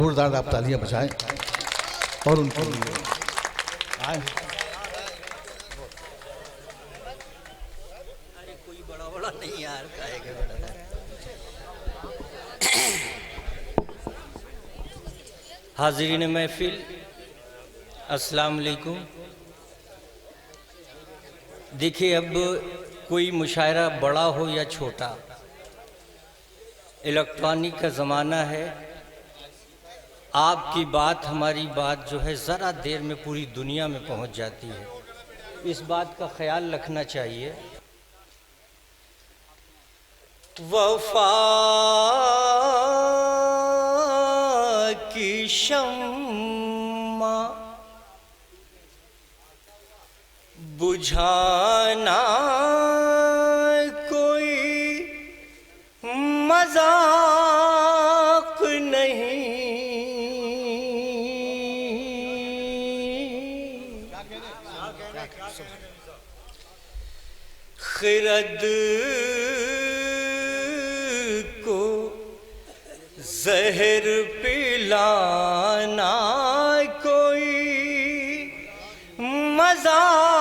जोरदार आप तालियां बजाएं और उनके लिए आए। अरे कोई बड़ा बड़ा नहीं यार, काहे के बड़ा बड़ा। हाज़रीन महफिल, अस्सलाम वालेकुम। देखिए, अब कोई मुशायरा बड़ा हो या छोटा, इलेक्ट्रॉनिक का ज़माना है। आपकी बात, हमारी बात जो है ज़रा देर में पूरी दुनिया में पहुंच जाती है। इस बात का ख्याल रखना चाहिए। वफ़ा की शम्मा बुझाना कोई मजाक नहीं। खिरद को जहर पिलाना कोई मजाक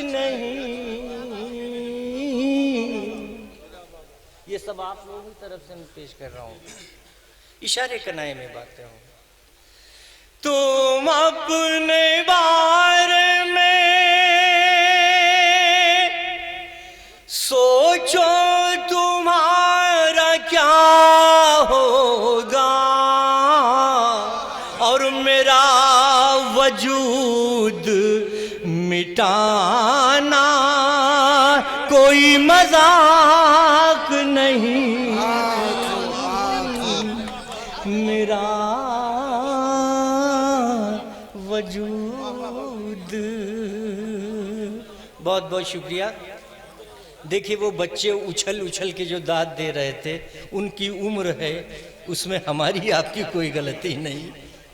नहीं। ये सब आप लोगों की तरफ से मैं पेश कर रहा हूँ, इशारे कनाए में बातें हूँ। तुम अपने बारे में सोचो, तुम्हारा क्या होगा, और मेरा वजूद मिटाना कोई मजाक नहीं। मेरा वजूद। बहुत बहुत शुक्रिया। देखिए, वो बच्चे उछल उछल के जो दाद दे रहे थे, उनकी उम्र है, उसमें हमारी आपकी कोई गलती नहीं,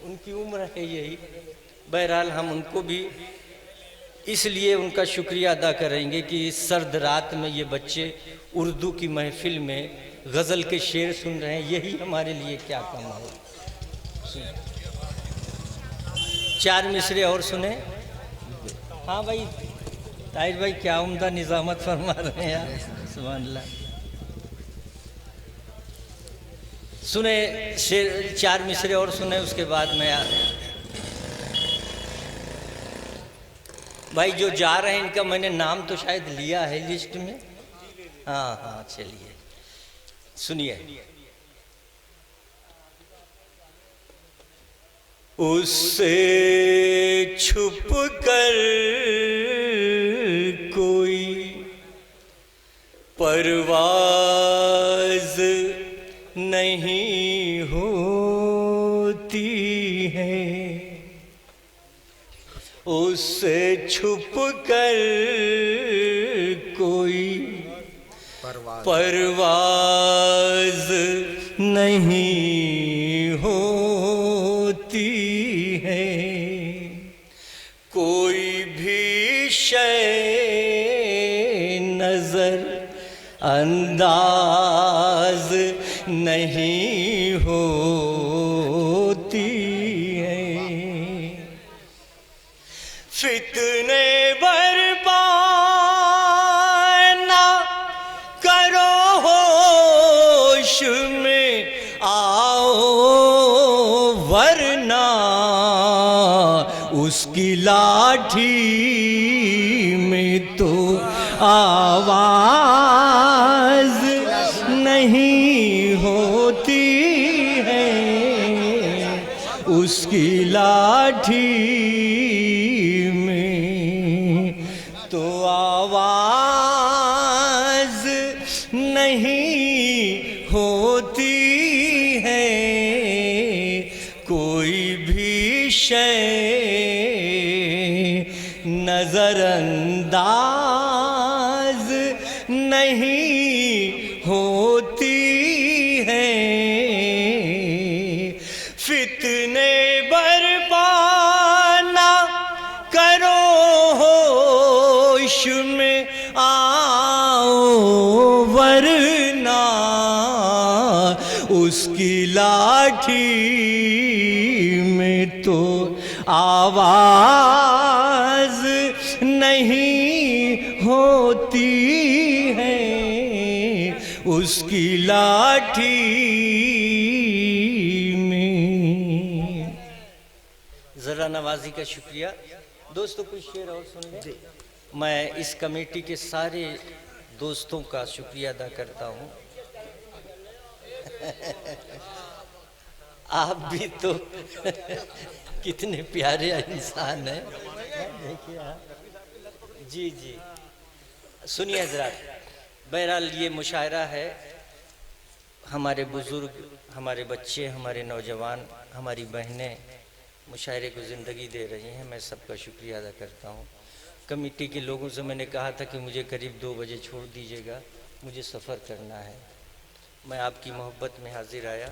उनकी उम्र है यही। बहरहाल हम उनको भी इसलिए उनका शुक्रिया अदा करेंगे कि इस सर्द रात में ये बच्चे उर्दू की महफिल में गज़ल के शेर सुन रहे हैं, यही हमारे लिए क्या कम हो। चार मिसरे और सुने। हाँ भाई ताहिर भाई, क्या उम्दा निज़ामत फरमा रहे हैं यार, सुभान अल्लाह। सुने शेर, चार मिसरे और सुने, उसके बाद में यार भाई जो जा रहे हैं इनका मैंने नाम तो शायद लिया है लिस्ट में। हाँ हाँ, चलिए सुनिए। उससे छुप कर कोई परवाज़ नहीं होती है, उससे छुप कर कोई परवाज़ नहीं होती है। कोई भी शय नजर अंदाज नहीं होती है। फितने बर्पा ना करो, होश में आओ, वरना उसकी लाठी में तो आवाज नहीं होती है। उसकी लाठी में तो आवाज नहीं होती है। कोई भी शय नजरअंदाज नहीं होती है। फितने बर्पा ना करो, होश में आओ, वरना लाठी में तो आवाज नहीं होती है, उसकी लाठी में। जरा नवाजी का शुक्रिया। दोस्तों कुछ शेर और सुन लें। मैं इस कमेटी के सारे दोस्तों का शुक्रिया अदा करता हूँ। आप भी तो कितने प्यारे इंसान हैं। देखिए आप। जी जी सुनिए हजरात, बहरहाल ये मुशायरा है। हमारे बुजुर्ग, हमारे बच्चे, हमारे नौजवान, हमारी बहनें मुशायरे को ज़िंदगी दे रही हैं। मैं सबका शुक्रिया अदा करता हूँ। कमेटी के लोगों से मैंने कहा था कि मुझे करीब 2 बजे छोड़ दीजिएगा, मुझे सफ़र करना है। मैं आपकी मोहब्बत में हाजिर आया,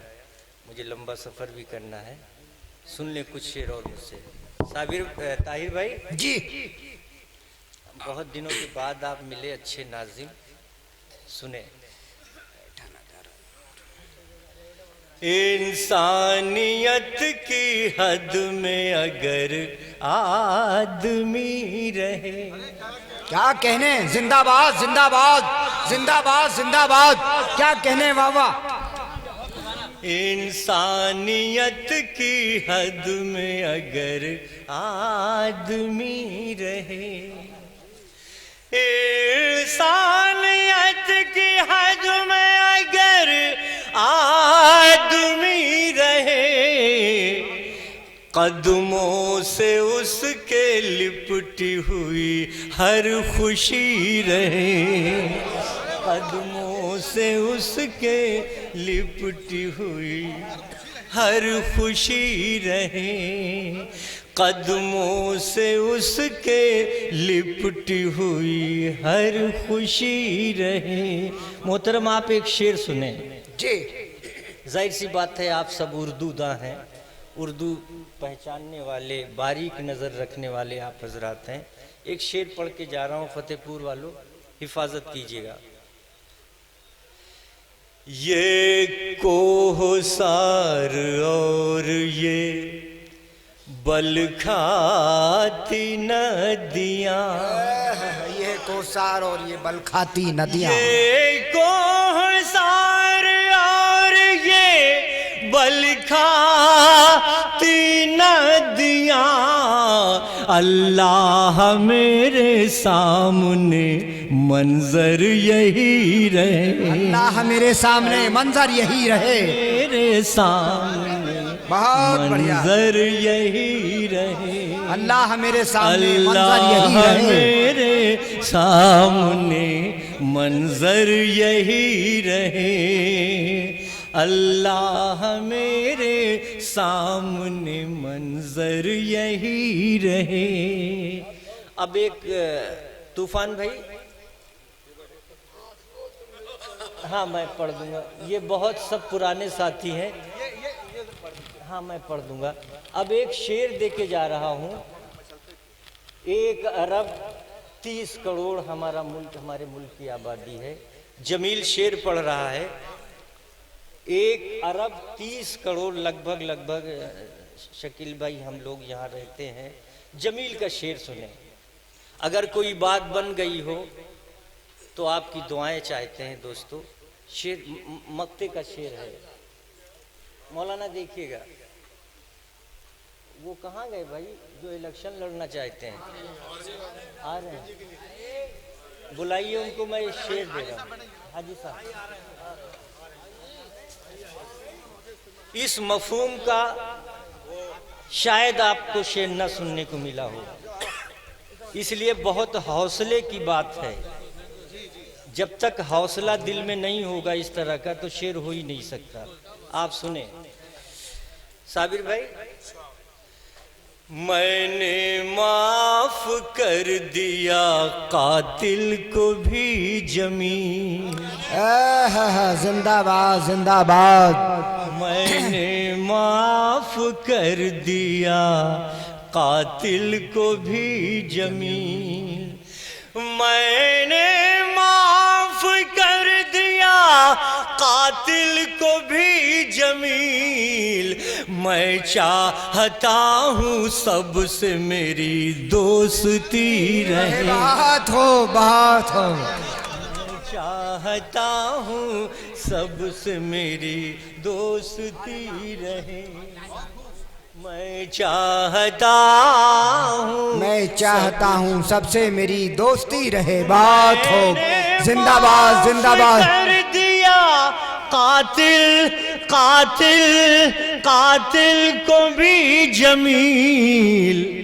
मुझे लंबा सफ़र भी करना है। सुन ले कुछ शेर और मुझसे। साबिर ताहिर भाई जी, बहुत दिनों के बाद आप मिले, अच्छे नाज़िम। सुने। इंसानियत की हद में अगर आदमी रहे। क्या कहने, जिंदाबाद जिंदाबाद जिंदाबाद जिंदाबाद, क्या कहने, वाह वाह। इंसानियत की हद में अगर आदमी रहे, इंसानियत की हद में अगर आदमी रहे, कदमों से उसके लिपटी हुई हर खुशी रहे, कदमों से उसके लिपटी हुई हर खुशी रहे, कदमों से उसके लिपटी हुई हर खुशी रहे। मोहतरम आप एक शेर सुने। जी, जाहिर सी बात है आप सब उर्दूदां हैं, उर्दू पहचानने वाले, बारीक नज़र रखने वाले आप हजरात हैं। एक शेर पढ़ के जा रहा हूँ, फतेहपुर वालों हिफाजत कीजिएगा। ये कोहसार और ये बल खाती नदियाँ, ये कोसार और ये बल खाती नदियाँ, ये कोहसार और ये बल खाती नदियाँ, अल्लाह मेरे सामने मंजर यही रहे, अल्लाह मेरे सामने मंजर यही रहे, मेरे सामने बहुत बढ़िया, मंजर यही रहे, अल्लाह मेरे सामने मंजर यही रहे, मेरे सामने मंजर यही रहे, अल्लाह मेरे सामने मंजर यही रहे। अब एक तूफान भाई, हाँ मैं पढ़ दूंगा, ये बहुत सब पुराने साथी हैं, हाँ मैं पढ़ दूंगा। अब एक शेर दे के जा रहा हूँ। 1 अरब 30 करोड़ हमारा मुल्क, हमारे मुल्क की आबादी है। जमील शेर पढ़ रहा है। 1 अरब 30 करोड़ लगभग शकील भाई हम लोग यहाँ रहते हैं। जमील का शेर सुने। अगर कोई बात बन गई हो तो आपकी दुआएं चाहते हैं दोस्तों। शेर मक्ते का शेर है। मौलाना देखिएगा, वो कहाँ गए भाई जो इलेक्शन लड़ना चाहते हैं? आ रहे हैं, बुलाइए उनको, मैं शेर दे रहा हूँ। हाजी साहब, इस मफहूम का शायद आपको शेर न सुनने को मिला हो, इसलिए बहुत हौसले की बात है। जब तक हौसला दिल में नहीं होगा इस तरह का तो शेर हो ही नहीं सकता। आप सुने साबिर भाई। मैंने माफ कर दिया कातिल को भी जमीन, जिंदाबाद जिंदाबाद, मैंने माफ कर दिया कातिल को भी जमीन, मैंने माफ कर दिया कातिल को भी जमील। मैं चाहता हूँ सबसे मेरी दोस्ती रहे। बात हो चाहता हूँ सबसे मेरी दोस्ती रहे। मैं चाहता हूँ सबसे मेरी दोस्ती रहे। बात हो। जिंदाबाद जिंदाबाद। कर दिया कातिल कातिल कातिल को भी जमील।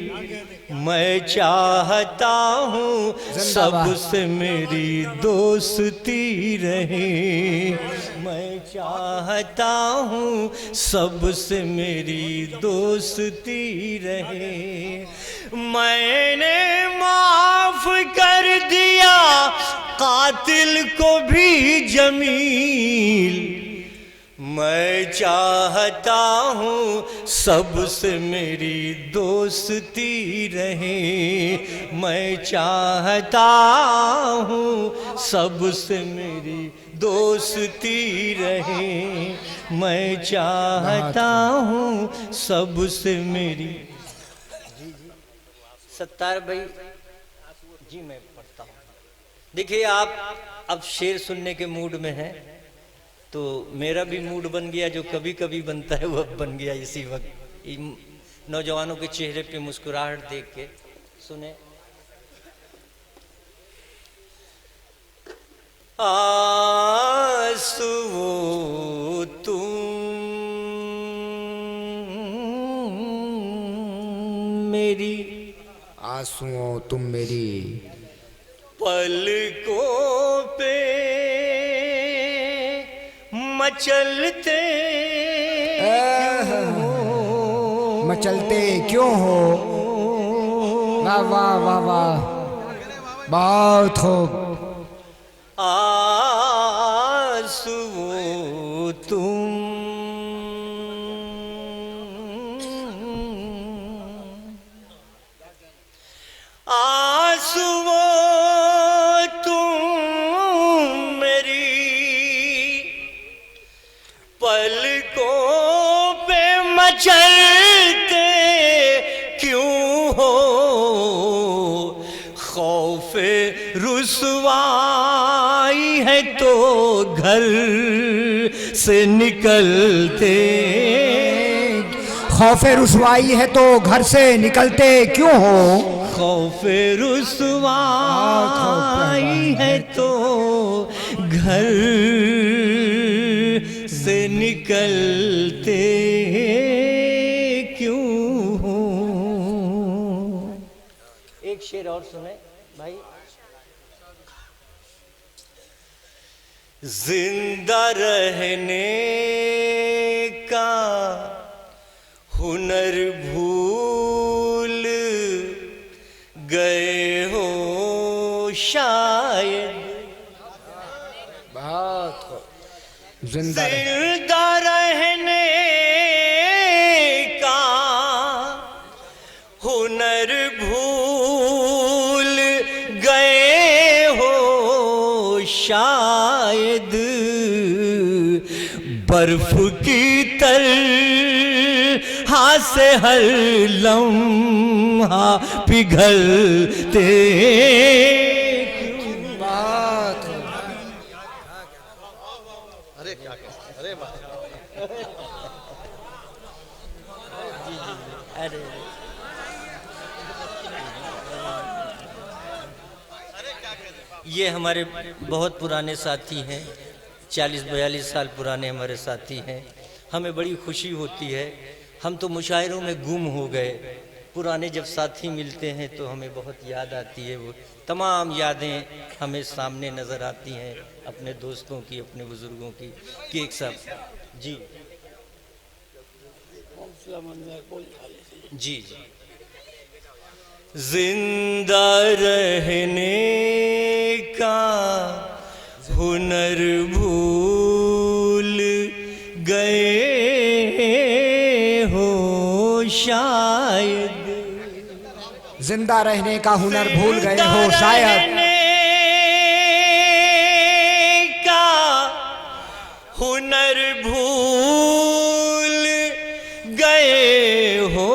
मैं चाहता हूँ सबसे मेरी दोस्ती रहे। मैं चाहता हूँ सबसे मेरी दोस्ती रहे। मैंने माफ कर दिया कातिल को भी जमील। मैं चाहता हूँ सबसे मेरी दोस्ती रहे। मैं चाहता हूँ सबसे मेरी दोस्ती रहे। मैं चाहता हूँ सबसे मेरी। सत्तार भाई जी मैं पढ़ता हूँ। देखिए आप अब शेर सुनने के मूड में हैं तो मेरा भी मूड बन गया, जो कभी कभी बनता है वो अब बन गया इसी वक्त। नौजवानों के चेहरे पे मुस्कुराहट देख के सुने। आंसू तुम मेरी, आंसुओं तुम मेरी पलकों पे मचलते मचलते क्यों हो। वाह वाह वाह वाह। बहुत हो। आंसू तुम पलकों पे मचलते क्यों हो। खौफे रुसवाई है तो घर से निकलते। खौफे रुसवाई है तो घर से निकलते क्यों हो। खौफे रुसवाई है तो घर से निकलते क्यों हो। एक शेर और सुने भाई। जिंदा रहने का हुनर भूल गए हो शायद। बात हो। जिंदा रहने का हुनर भूल गए हो शायद। बर्फ की तरह से हर लम्हा पिघलते। ये हमारे बहुत पुराने साथी हैं, 40-42 साल पुराने हमारे साथी हैं। हमें बड़ी खुशी होती है। हम तो मुशायरों में गुम हो गए। पुराने जब साथी मिलते हैं तो हमें बहुत याद आती है। वो तमाम यादें हमें सामने नज़र आती हैं, अपने दोस्तों की, अपने बुज़ुर्गों की। कि एक साहब जी जी जी। जिंदा रहने का हुनर भूल गए हो शायद। जिंदा रहने का हुनर भूल गए हो शायद। का हो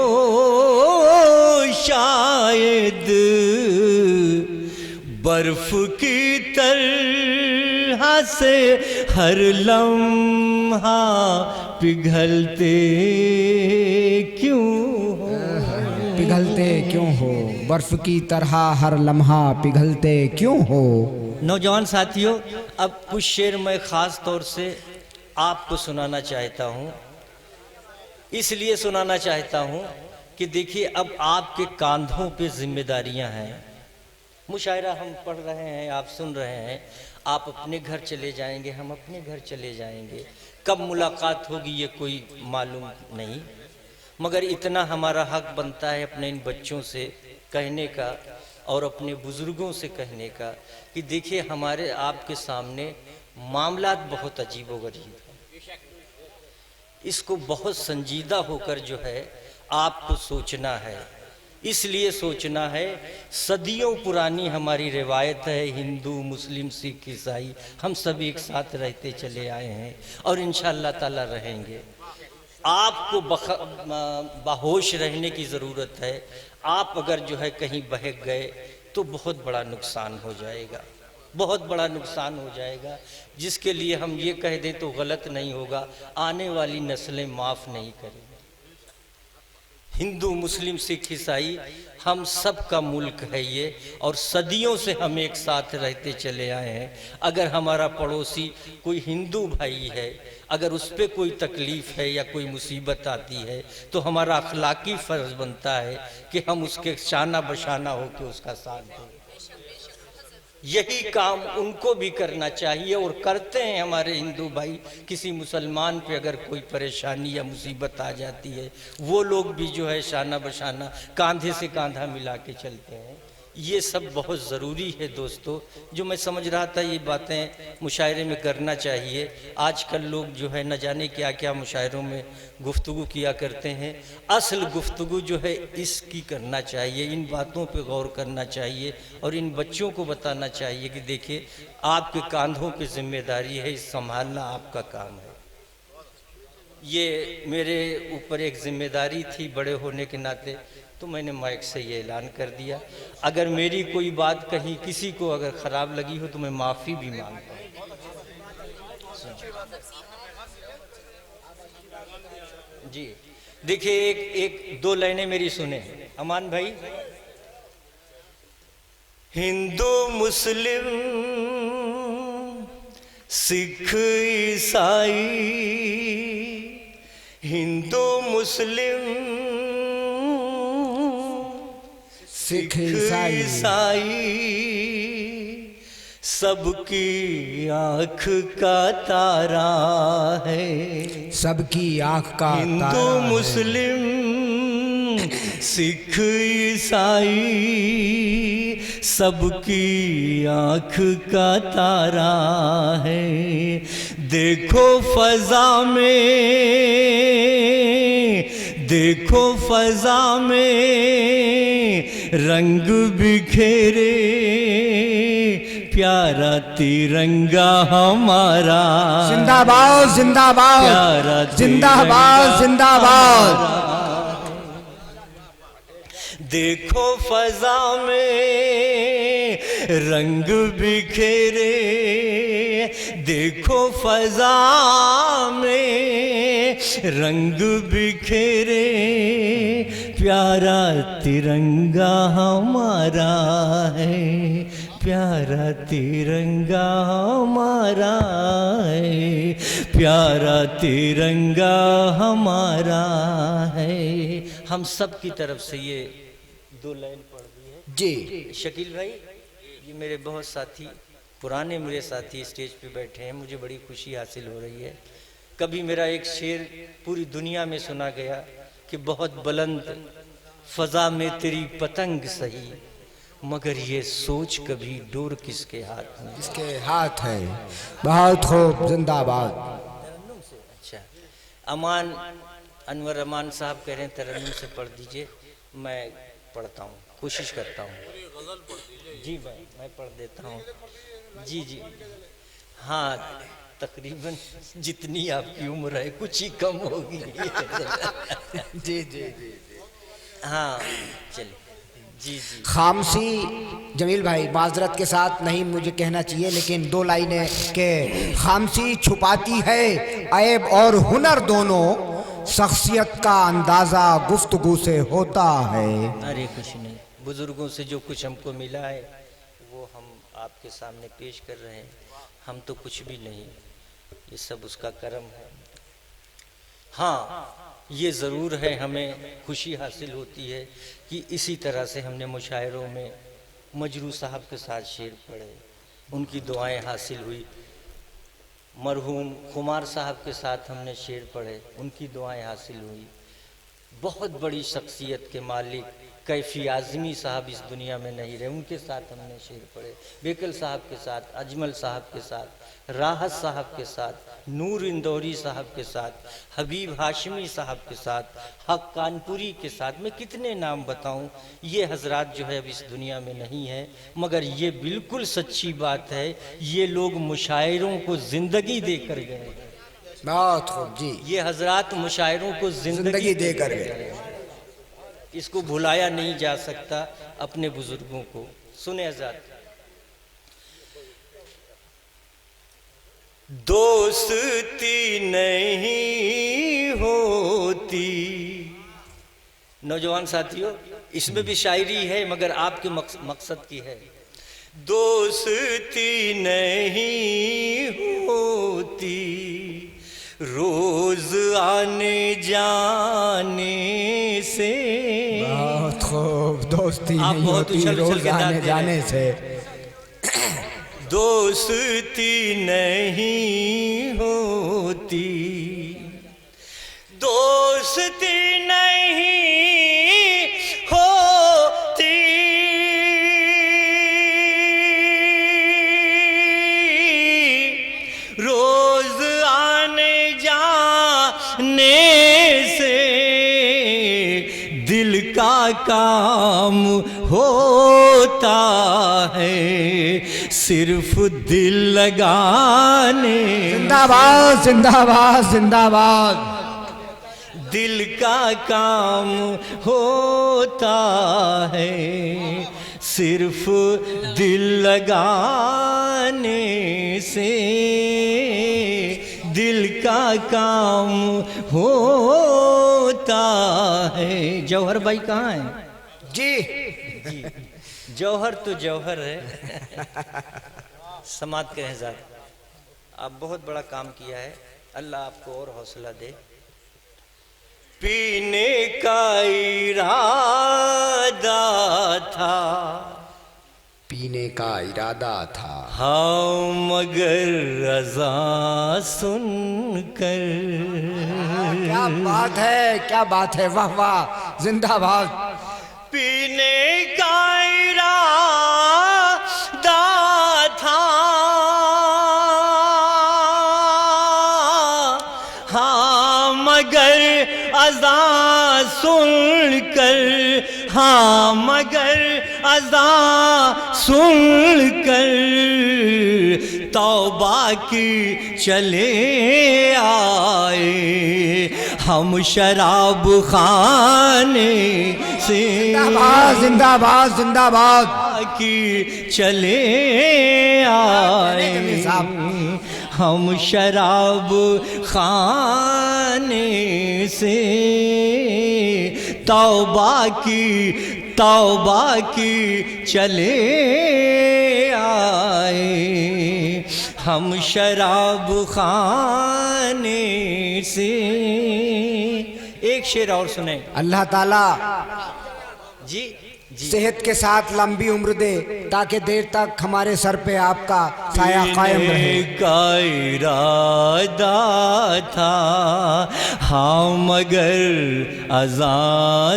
शायद बर्फ की तरह से हर लम्हा पिघलते क्यों हो, पिघलते क्यों हो, बर्फ की तरह हर लम्हा पिघलते क्यों हो। नौजवान साथियों, अब कुछ शेर मैं ख़ास तौर से आपको सुनाना चाहता हूँ। इसलिए सुनाना चाहता हूँ कि देखिए अब आपके कांधों पे जिम्मेदारियाँ हैं। मुशायरा हम पढ़ रहे हैं, आप सुन रहे हैं, आप अपने घर चले जाएंगे, हम अपने घर चले जाएंगे। कब मुलाकात होगी ये कोई मालूम नहीं, मगर इतना हमारा हक बनता है अपने इन बच्चों से कहने का और अपने बुज़ुर्गों से कहने का कि देखिए हमारे आपके सामने मामलात बहुत अजीबोगरीब है। इसको बहुत संजीदा होकर जो है आपको सोचना है। इसलिए सोचना है, सदियों पुरानी हमारी रिवायत है, हिंदू मुस्लिम सिख ईसाई हम सब एक साथ रहते चले आए हैं और इंशाअल्लाह ताला रहेंगे। आपको बाहोश रहने की ज़रूरत है। आप अगर जो है कहीं बहक गए तो बहुत बड़ा नुकसान हो जाएगा, बहुत बड़ा नुकसान हो जाएगा, जिसके लिए हम ये कह दें तो गलत नहीं होगा, आने वाली नस्लें माफ़ नहीं करेंगी। हिंदू मुस्लिम सिख ईसाई हम सब का मुल्क है ये, और सदियों से हम एक साथ रहते चले आए हैं। अगर हमारा पड़ोसी कोई हिंदू भाई है, अगर उस पर कोई तकलीफ़ है या कोई मुसीबत आती है तो हमारा अखलाकी फ़र्ज़ बनता है कि हम उसके शाना बशाना होकर उसका साथ दें। यही काम उनको भी करना चाहिए और करते हैं हमारे हिंदू भाई। किसी मुसलमान पे अगर कोई परेशानी या मुसीबत आ जाती है, वो लोग भी जो है शाना बशाना कांधे से कांधा मिला के चलते हैं। ये सब बहुत ज़रूरी है दोस्तों। जो मैं समझ रहा था ये बातें मुशायरे में करना चाहिए। आजकल लोग जो है न जाने क्या क्या मुशायरों में गुफ्तगू किया करते हैं। असल गुफ्तगू जो है इसकी करना चाहिए, इन बातों पे गौर करना चाहिए और इन बच्चों को बताना चाहिए कि देखिए आपके कांधों पे जिम्मेदारी है, इस संभालना आपका काम है। ये मेरे ऊपर एक जिम्मेदारी थी बड़े होने के नाते, तो मैंने माइक से ये ऐलान कर दिया। अगर मेरी कोई बात कहीं किसी को अगर ख़राब लगी हो तो मैं माफ़ी भी मांगता हूँ। जी देखिए एक दो लाइनें मेरी सुने अमान भाई। हिंदू मुस्लिम सिख ईसाई, हिंदू मुस्लिम सिख ईसाई, सबकी आँख का तारा है, सबकी आँख का हिंदू मुस्लिम सिख ईसाई, सबकी आँख का तारा है। देखो फजा में, देखो फजा में रंग बिखेरे, प्यारा तिरंगा हमारा, जिंदाबाद जिंदाबाद, प्यारा जिंदाबाद जिंदाबाद। देखो फजा में रंग बिखेरे, देखो फजा में रंग बिखेरे, प्यारा तिरंगा हमारा है, प्यारा तिरंगा हमारा है, प्यारा तिरंगा हमारा है। हम सब की तरफ से ये दो लाइन पढ़ दी है जी। शकील भाई, ये मेरे बहुत साथी, पुराने मेरे साथी स्टेज पे बैठे हैं, मुझे बड़ी खुशी हासिल हो रही है। कभी मेरा एक शेर पूरी दुनिया में सुना गया कि बहुत बुलंद फजा में तेरी पतंग सही, मगर ये सोच कभी डोर किसके हाथ में, किसके हाथ है। बहुत खूब, जिंदाबाद। अच्छा, अमान अनवर अमान साहब कह रहे हैं तरन्नुम से पढ़ दीजिए। मैं पढ़ता हूँ, कोशिश करता हूँ। जी भाई मैं पढ़ देता हूँ। जी जी हाँ, तकरीबन जितनी आपकी उम्र है कुछ ही कम होगी। जी जी जी। हाँ चलिए जी जी। खामसी जमील भाई माजरत के साथ नहीं मुझे कहना चाहिए, लेकिन दो लाइनें के खामसी छुपाती है ऐब और हुनर दोनों, शख्सियत का अंदाज़ा गुफ्तगू से होता है। अरे कुछ नहीं, बुजुर्गों से जो कुछ हमको मिला है वो हम आपके सामने पेश कर रहे हैं। हम तो कुछ भी नहीं, ये सब उसका करम है। हाँ ये ज़रूर है, हमें खुशी हासिल होती है कि इसी तरह से हमने मुशायरों में मजरू साहब के साथ शेर पढ़े, उनकी दुआएं हासिल हुई। मरहूम खुमार साहब के साथ हमने शेर पढ़े, उनकी दुआएं हासिल हुई। बहुत बड़ी शख्सियत के मालिक कैफी आज़मी साहब इस दुनिया में नहीं रहे, उनके साथ हमने शेर पढ़े। बेकल साहब के साथ, अजमल साहब के साथ, राहत साहब के साथ, नूर इंदौरी साहब के साथ, हबीब हाशमी साहब के साथ, हक कानपुरी के साथ। मैं कितने नाम बताऊं, ये हजरात जो है अब इस दुनिया में नहीं है, मगर ये बिल्कुल सच्ची बात है, ये लोग मुशायरों को ज़िंदगी देकर गए। बहुत खूब जी, ये हजरात मुशायरों को जिंदगी देकर गए। इसको भुलाया नहीं जा सकता अपने बुजुर्गों को। सुने हजरात, दोस्ती नहीं होती। नौजवान साथियों, इसमें भी शायरी है मगर आपके मकसद की है। दोस्ती नहीं होती, रोज आने जाने से। बहुत खूब, दोस्ती आप नहीं बहुत होती उछल उछल रोज के दाद आने दे जाने से। दोस्ती नहीं होती, दोस्ती नहीं होती, रोज आने जाने से दिल का काम होता है, सिर्फ दिल लगाने। जिंदाबाद जिंदाबाद जिंदाबाद। दिल का काम होता है, सिर्फ दिल लगाने से दिल का काम होता है। जौहर भाई कहाँ हैं? जी जी, जौहर तो जौहर है। समात करें ज़रा, आप बहुत बड़ा काम किया है, अल्लाह आपको और हौसला दे। पीने का इरादा था, पीने का इरादा था, हाँ मगर रज़ा सुनकर। क्या बात है, क्या बात है, वाह वाह, जिंदाबाद। पीने का इरादा था, हाँ मगर अज़ा सुनकर, हाँ मगर अज़ा सुनकर तौबा की चले आए हम शराब खाने से। जिंदाबाद जिंदाबाद जिंदाबाद की चले आए हम शराब खाने से, तौबा की चले आए हम शराब खाने से। एक शेर और सुने। अल्लाह ताला जी जी, सेहत के साथ लंबी उम्र दे ताकि देर तक हमारे सर पे आपका साया कायम रहे। का इरादा था, हाँ मगर अज़ा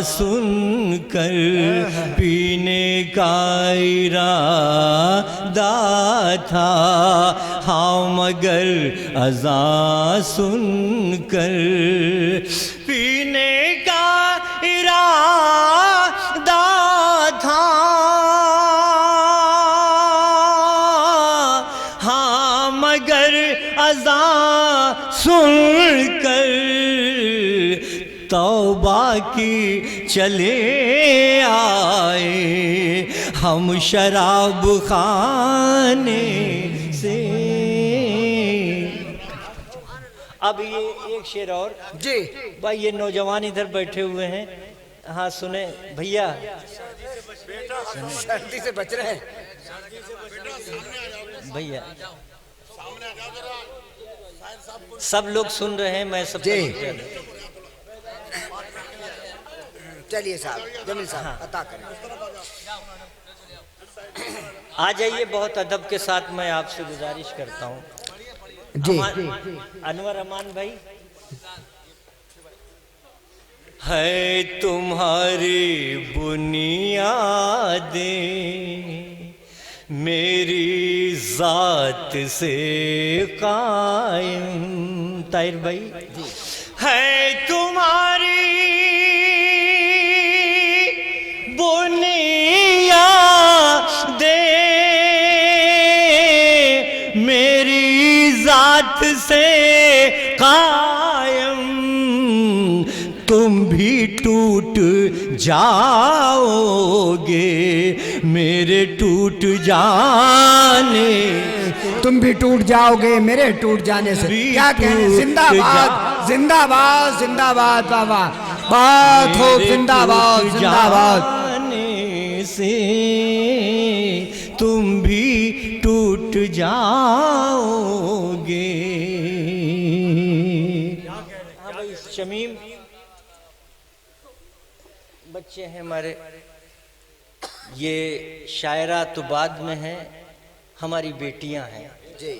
सुनकर पीने का इरादा था, हाँ मगर अज़ा सुनकर पीने का इरादा था, हाँ मगर अज़ा सुनकर तौबा की चले आए हम शराब खाने से। अब ये एक शेर और जी भाई, ये नौजवान इधर बैठे हुए हैं, हाँ सुने भैया, सर्दी से बच रहे हैं भैया सब लोग सुन रहे हैं, मैं सब जी। चलिए साहब, जमील साहब अता करें। आ जाइए, बहुत अदब के साथ मैं आपसे गुजारिश करता हूँ जी अनवर अमान भाई। है तुम्हारी बुनियादें मेरी जात से कायम, ताहिर भाई है तुम्हारी बुनियादें मेरी जात से कायम, तुम भी टूट जाओगे मेरे टूट जाने, तुम भी टूट जाओगे मेरे टूट जाने से। क्या कहें, जिंदाबाद जिंदाबाद जिंदाबाद बाबा, बात हो जिंदाबाद जिंदाबाद। जाने से तुम भी टूट जाओगे। हाँ भाई शमीम, बच्चे हैं हमारे, ये शायरा तो बाद में है, हमारी बेटियां हैं जी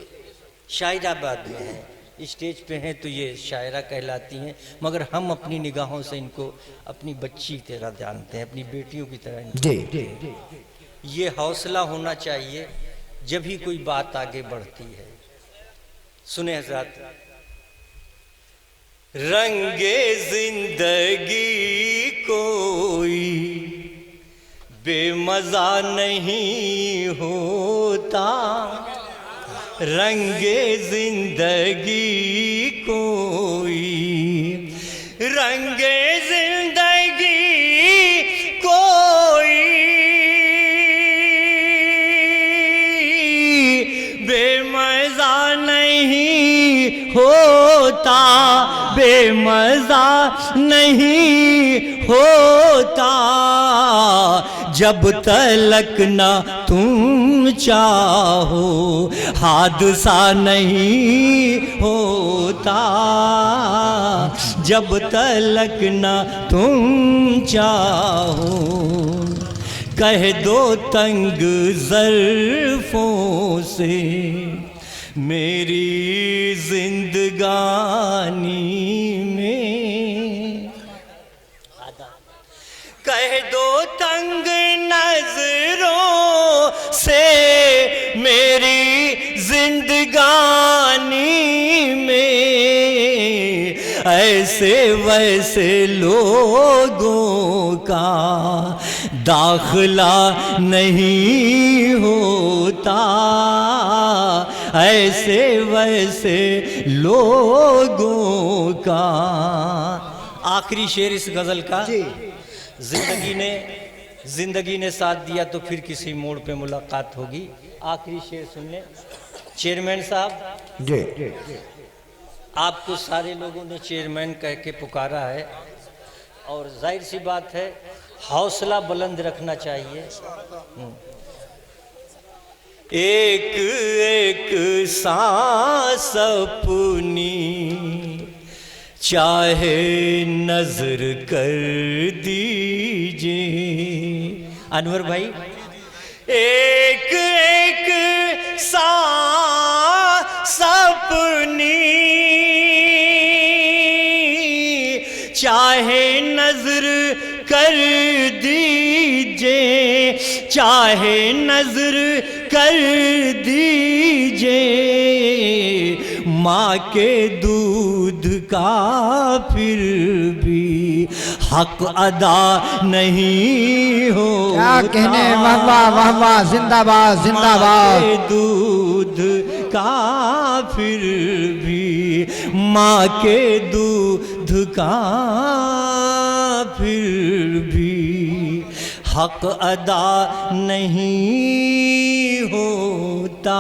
शायरा बाद में हैं, स्टेज पे हैं तो ये शायरा कहलाती हैं, मगर हम अपनी निगाहों से इनको अपनी बच्ची की तरह जानते हैं, अपनी बेटियों की तरह इनको जी देखते हैं। ये हौसला होना चाहिए जब ही कोई बात आगे बढ़ती है। सुने हज़रात, रंगे जिंदगी कोई बेमजा नहीं होता, रंगे जिंदगी कोई, रंगे जिंदगी कोई बेमजा नहीं होता, बेमजा नहीं होता, जब तलक ना तुम चाहो हादसा नहीं होता, जब तलक ना तुम चाहो। कह दो तंग ज़र्फ़ों से मेरी जिंदगानी में, कह दो तंग नजरों से मेरी जिंदगानी में, ऐसे वैसे लोगों का दाखला नहीं होता, ऐसे वैसे लोगों का। आखिरी शेर इस गजल का, जिंदगी ने साथ दिया तो फिर किसी मोड़ पे मुलाकात होगी। आखिरी शेर सुन लें। चेयरमैन साहब जी आपको सारे लोगों ने चेयरमैन कह के पुकारा है, और जाहिर सी बात है हौसला बुलंद रखना चाहिए। एक एक सांस अपनी चाहे नजर कर दीजिए। अनवर भाई, एक एक सांस अपनी चाहे नजर कर दीजिए, चाहे नजर कर दीजिए, माँ के दूध का फिर भी हक अदा नहीं हो। क्या कहने, वाह वाह वाह वाह, जिंदाबाद जिंदाबाद। माँ के दूध का फिर भी, माँ के दूध का फिर भी हक अदा नहीं होता।